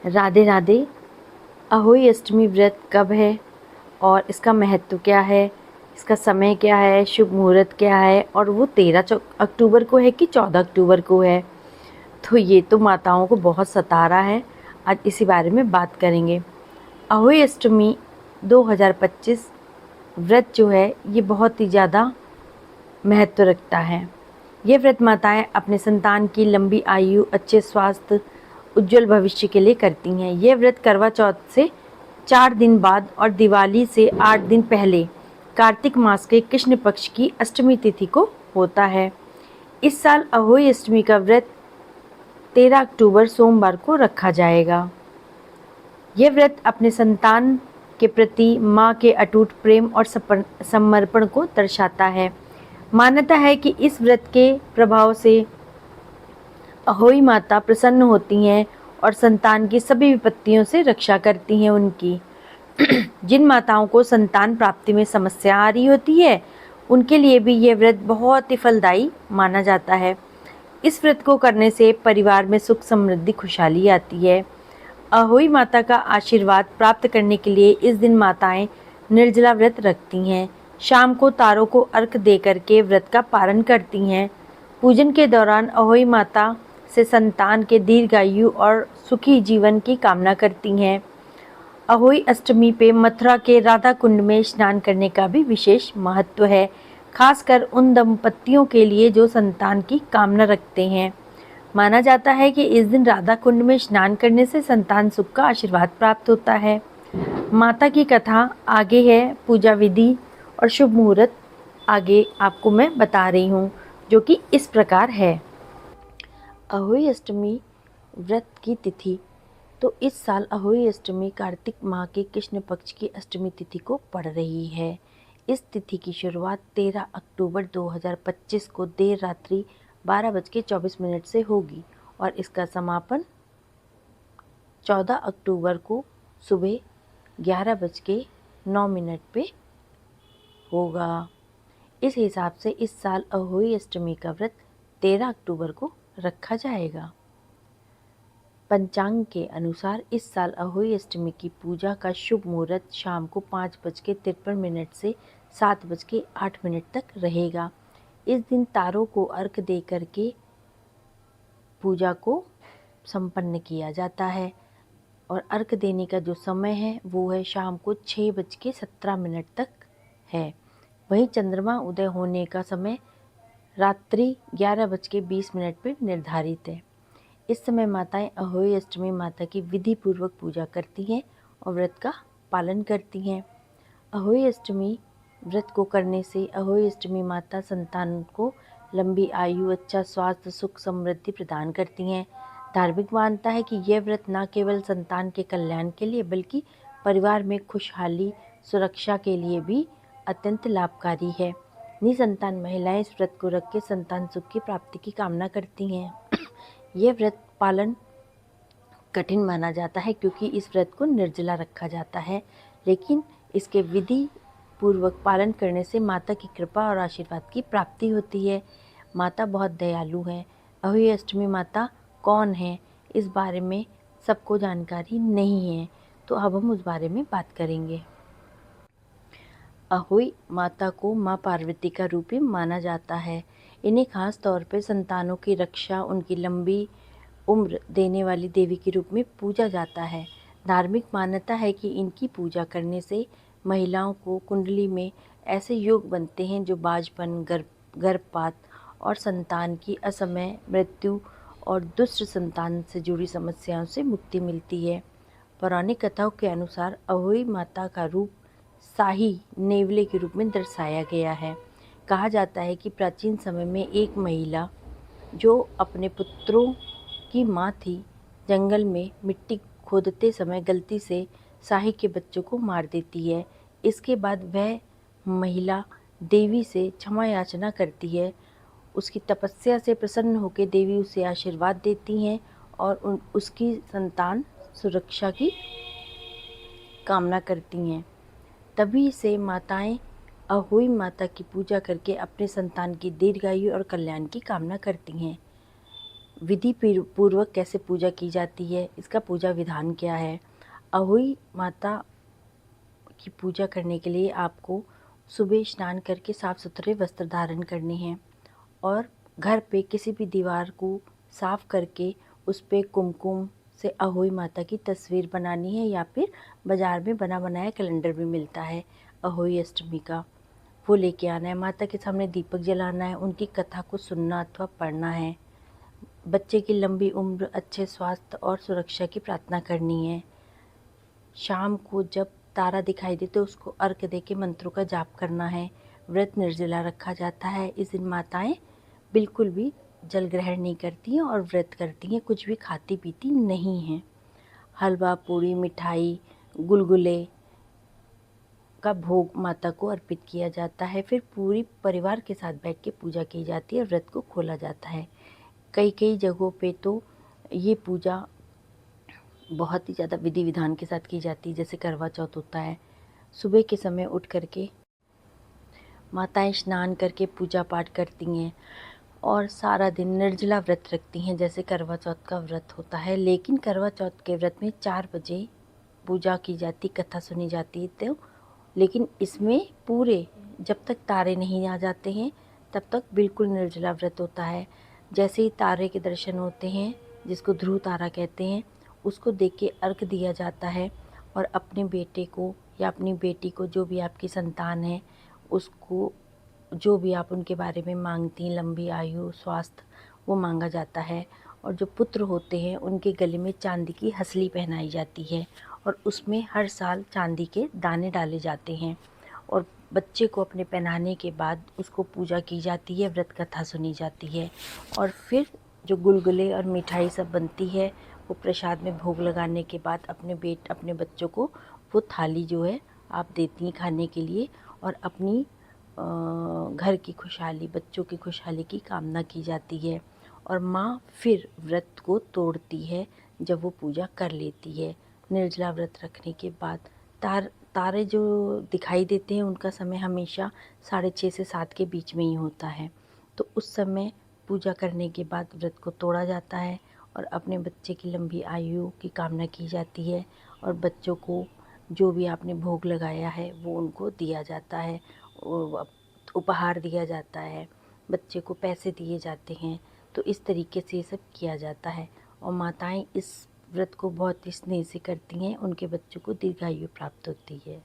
राधे राधे। अहोई अष्टमी व्रत कब है और इसका महत्व क्या है, इसका समय क्या है, शुभ मुहूर्त क्या है, और वो 13 अक्टूबर को है कि 14 अक्टूबर को है। तो ये तो माताओं को बहुत सता रहा है। आज इसी बारे में बात करेंगे। अहोई अष्टमी 2025 व्रत जो है ये बहुत ही ज़्यादा महत्व रखता है। ये व्रत माताएं अपने संतान की लंबी आयु, अच्छे स्वास्थ्य, उज्जवल भविष्य के लिए करती हैं। ये व्रत करवा चौथ से 4 दिन बाद और दिवाली से 8 दिन पहले कार्तिक मास के कृष्ण पक्ष की अष्टमी तिथि को होता है। इस साल अहोई अष्टमी का व्रत 13 अक्टूबर सोमवार को रखा जाएगा। यह व्रत अपने संतान के प्रति माँ के अटूट प्रेम और समर्पण को दर्शाता है। मान्यता है कि इस व्रत के प्रभाव से अहोई माता प्रसन्न होती हैं और संतान की सभी विपत्तियों से रक्षा करती हैं उनकी। जिन माताओं को संतान प्राप्ति में समस्या आ रही होती है उनके लिए भी ये व्रत बहुत ही फलदायी माना जाता है। इस व्रत को करने से परिवार में सुख, समृद्धि, खुशहाली आती है। अहोई माता का आशीर्वाद प्राप्त करने के लिए इस दिन माताएं निर्जला व्रत रखती हैं। शाम को तारों को अर्घ दे करके व्रत का पालन करती हैं। पूजन के दौरान अहोई माता से संतान के दीर्घायु और सुखी जीवन की कामना करती हैं। अहोई अष्टमी पे मथुरा के राधा कुंड में स्नान करने का भी विशेष महत्व है, खासकर उन दंपतियों के लिए जो संतान की कामना रखते हैं। माना जाता है कि इस दिन राधा कुंड में स्नान करने से संतान सुख का आशीर्वाद प्राप्त होता है। माता की कथा आगे है, पूजा विधि और शुभ मुहूर्त आगे आपको मैं बता रही हूँ, जो कि इस प्रकार है। अहोई अष्टमी व्रत की तिथि। तो इस साल अहोई अष्टमी कार्तिक माह के कृष्ण पक्ष की अष्टमी तिथि को पड़ रही है। इस तिथि की शुरुआत 13 अक्टूबर 2025 को देर रात्रि 12:24 से होगी और इसका समापन 14 अक्टूबर को सुबह 11:09 पे होगा। इस हिसाब से इस साल अहोई अष्टमी का व्रत 13 अक्टूबर को रखा जाएगा। पंचांग के अनुसार इस साल अहोई अष्टमी की पूजा का शुभ मुहूर्त शाम को 5:53 से 7:08 तक रहेगा। इस दिन तारों को अर्घ दे करके पूजा को संपन्न किया जाता है और अर्घ देने का जो समय है वो है शाम को 6:17 तक है। वहीं चंद्रमा उदय होने का समय रात्रि 11:20 पर निर्धारित है। इस समय माताएं अहोई अष्टमी माता की विधि पूर्वक पूजा करती हैं और व्रत का पालन करती हैं। अहोई अष्टमी व्रत को करने से अहोई अष्टमी माता संतान को लंबी आयु, अच्छा स्वास्थ्य, सुख, समृद्धि प्रदान करती हैं। धार्मिक मान्यता है कि यह व्रत न केवल संतान के कल्याण के लिए बल्कि परिवार में खुशहाली, सुरक्षा के लिए भी अत्यंत लाभकारी है। निसंतान महिलाएं इस व्रत को रख के संतान सुख की प्राप्ति की कामना करती हैं। यह व्रत पालन कठिन माना जाता है क्योंकि इस व्रत को निर्जला रखा जाता है, लेकिन इसके विधि पूर्वक पालन करने से माता की कृपा और आशीर्वाद की प्राप्ति होती है। माता बहुत दयालु हैं। अहोई अष्टमी माता कौन है, इस बारे में सबको जानकारी नहीं है, तो अब हम उस बारे में बात करेंगे। अहोई माता को माँ पार्वती का रूप भी माना जाता है। इन्हें खास तौर पर संतानों की रक्षा, उनकी लंबी उम्र देने वाली देवी के रूप में पूजा जाता है। धार्मिक मान्यता है कि इनकी पूजा करने से महिलाओं को कुंडली में ऐसे योग बनते हैं जो बांझपन, गर्भपात और संतान की असमय मृत्यु और दुष्ट संतान से जुड़ी समस्याओं से मुक्ति मिलती है। पौराणिक कथाओं के अनुसार अहोई माता का रूप शाही नेवले के रूप में दर्शाया गया है। कहा जाता है कि प्राचीन समय में एक महिला जो अपने पुत्रों की माँ थी, जंगल में मिट्टी खोदते समय गलती से शाही के बच्चों को मार देती है। इसके बाद वह महिला देवी से क्षमा याचना करती है। उसकी तपस्या से प्रसन्न होकर देवी उसे आशीर्वाद देती हैं और उसकी संतान सुरक्षा की कामना करती हैं। तभी से माताएं अहोई माता की पूजा करके अपने संतान की दीर्घायु और कल्याण की कामना करती हैं। विधि पूर्वक कैसे पूजा की जाती है, इसका पूजा विधान क्या है। अहोई माता की पूजा करने के लिए आपको सुबह स्नान करके साफ़ सुथरे वस्त्र धारण करने हैं और घर पे किसी भी दीवार को साफ़ करके उस पे कुमकुम से अहोई माता की तस्वीर बनानी है, या फिर बाज़ार में बना बनाया कैलेंडर भी मिलता है अहोई अष्टमी का, वो लेके आना है। माता के सामने दीपक जलाना है, उनकी कथा को सुनना अथवा पढ़ना है। बच्चे की लंबी उम्र, अच्छे स्वास्थ्य और सुरक्षा की प्रार्थना करनी है। शाम को जब तारा दिखाई दे तो उसको अर्घ्य देके मंत्रों का जाप करना है। व्रत निर्जला रखा जाता है। इस दिन माताएं बिल्कुल भी जल ग्रहण नहीं करती हैं और व्रत करती हैं, कुछ भी खाती पीती नहीं हैं। हलवा, पूड़ी, मिठाई, गुलगुले का भोग माता को अर्पित किया जाता है। फिर पूरी परिवार के साथ बैठ के पूजा की जाती है, व्रत को खोला जाता है। कई कई जगहों पे तो ये पूजा बहुत ही ज़्यादा विधि विधान के साथ की जाती है। जैसे करवा चौथ होता है, सुबह के समय उठ करके माताएं स्नान करके पूजा पाठ करती हैं और सारा दिन निर्जला व्रत रखती हैं, जैसे करवा चौथ का व्रत होता है। लेकिन करवा चौथ के व्रत में 4 बजे पूजा की जाती, कथा सुनी जाती है। तो लेकिन इसमें पूरे जब तक तारे नहीं आ जाते हैं तब तक बिल्कुल निर्जला व्रत होता है। जैसे ही तारे के दर्शन होते हैं, जिसको ध्रुव तारा कहते हैं, उसको देख के अर्घ दिया जाता है और अपने बेटे को या अपनी बेटी को, जो भी आपकी संतान है, उसको जो भी आप उनके बारे में मांगती हैं, लंबी आयु, स्वास्थ्य, वो मांगा जाता है। और जो पुत्र होते हैं उनके गले में चांदी की हसली पहनाई जाती है और उसमें हर साल चांदी के दाने डाले जाते हैं। और बच्चे को अपने पहनाने के बाद उसको पूजा की जाती है, व्रत कथा सुनी जाती है। और फिर जो गुलगुले और मिठाई सब बनती है, वो प्रसाद में भोग लगाने के बाद अपने बच्चों को वो थाली जो है आप देती हैं खाने के लिए, और अपनी घर की खुशहाली, बच्चों की खुशहाली की कामना की जाती है। और माँ फिर व्रत को तोड़ती है जब वो पूजा कर लेती है। निर्जला व्रत रखने के बाद तारे जो दिखाई देते हैं उनका समय हमेशा 6:30 से 7 के बीच में ही होता है। तो उस समय पूजा करने के बाद व्रत को तोड़ा जाता है और अपने बच्चे की लंबी आयु की कामना की जाती है और बच्चों को जो भी आपने भोग लगाया है वो उनको दिया जाता है, उपहार दिया जाता है, बच्चे को पैसे दिए जाते हैं। तो इस तरीके से ये सब किया जाता है और माताएं इस व्रत को बहुत ही स्नेह से करती हैं, उनके बच्चों को दीर्घायु प्राप्त होती है।